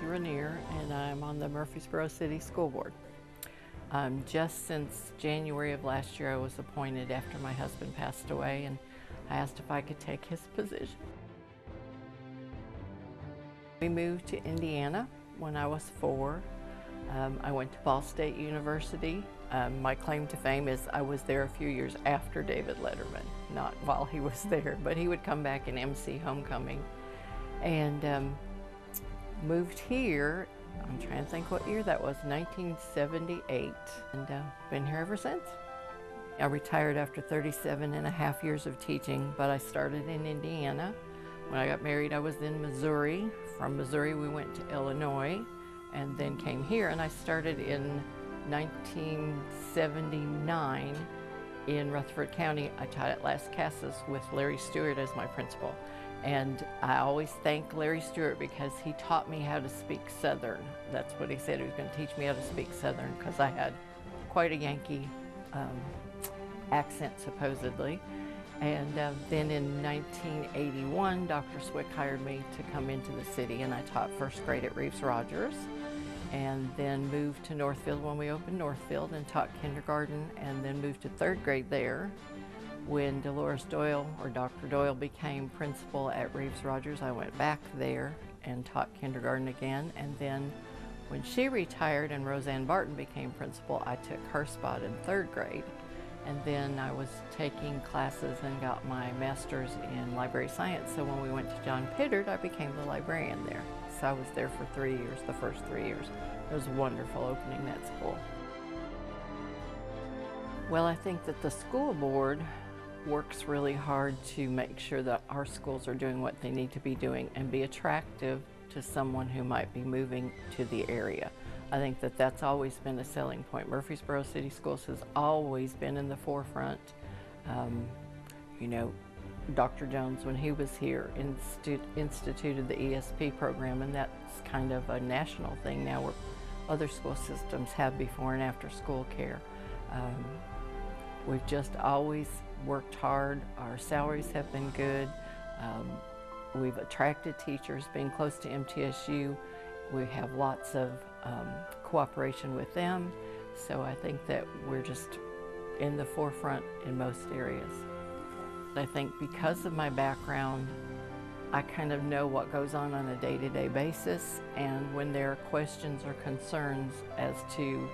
Rainier, and I'm on the Murfreesboro City School Board. Just since January of last year, I was appointed after my husband passed away, and I asked if I could take his position. We moved to Indiana when I was 4. I went to Ball State University. My claim to fame is I was there a few years after David Letterman, not while he was there, but he would come back and MC homecoming. And moved here, I'm trying to think what year that was, 1978, and been here ever since. I retired after 37.5 years of teaching, but I started in Indiana. When I got married, I was in Missouri. From Missouri, we went to Illinois, and then came here, and I started in 1979 in Rutherford County. I taught at Las Casas with Larry Stewart as my principal. And I always thank Larry Stewart because he taught me how to speak Southern. That's what he said, he was going to teach me how to speak Southern, because I had quite a Yankee accent, supposedly. And then in 1981, Dr. Swick hired me to come into the city, and I taught first grade at Reeves Rogers, and then moved to Northfield when we opened Northfield and taught kindergarten, and then moved to 3rd grade there. When Dolores Doyle, or Dr. Doyle, became principal at Reeves Rogers, I went back there and taught kindergarten again. And then when she retired and Roseanne Barton became principal, I took her spot in 3rd grade. And then I was taking classes and got my master's in library science. So when we went to John Pittard, I became the librarian there. So I was there for 3 years, the first 3 years. It was wonderful opening that school. Well, I think that the school board works really hard to make sure that our schools are doing what they need to be doing and be attractive to someone who might be moving to the area. I think that that's always been a selling point. Murfreesboro City Schools has always been in the forefront. You know, Dr. Jones, when he was here, instituted the ESP program, and that's kind of a national thing now where other school systems have before and after school care. We've just always worked hard. Our salaries have been good. We've attracted teachers. Being close to MTSU, we have lots of cooperation with them. So I think that we're just in the forefront in most areas. I think because of my background, I kind of know what goes on a day-to-day basis, and when there are questions or concerns as to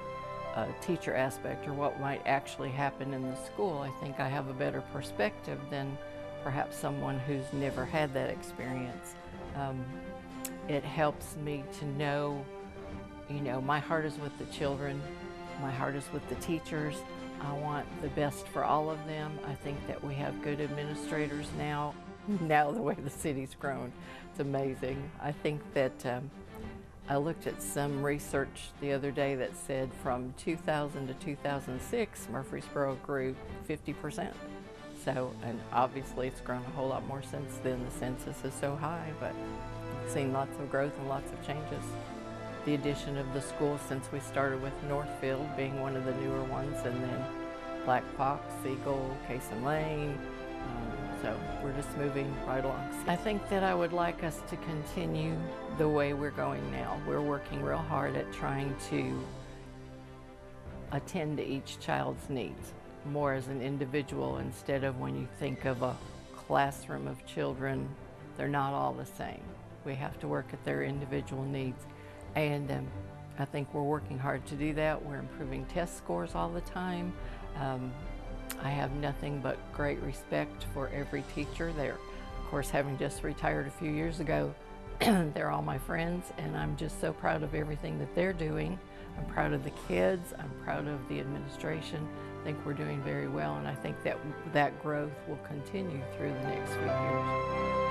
teacher aspect or what might actually happen in the school, I think I have a better perspective than perhaps someone who's never had that experience. It helps me to know, you know, my heart is with the children, my heart is with the teachers. I want the best for all of them. I think that we have good administrators now. Now the way the city's grown, it's amazing. I think that I looked at some research the other day that said from 2000 to 2006, Murfreesboro grew 50%. So, and obviously it's grown a whole lot more since then. The census is so high, but I've seen lots of growth and lots of changes. The addition of the schools since we started with Northfield being one of the newer ones, and then Black Fox, Eagle, Cason Lane. So we're just moving right along. I think that I would like us to continue the way we're going now. We're working real hard at trying to attend to each child's needs more as an individual, instead of when you think of a classroom of children, they're not all the same. We have to work at their individual needs. And I think we're working hard to do that. We're improving test scores all the time. I have nothing but great respect for every teacher there. Of course, having just retired a few years ago, they're all my friends, and I'm just so proud of everything that they're doing. I'm proud of the kids. I'm proud of the administration. I think we're doing very well, and I think that that growth will continue through the next few years.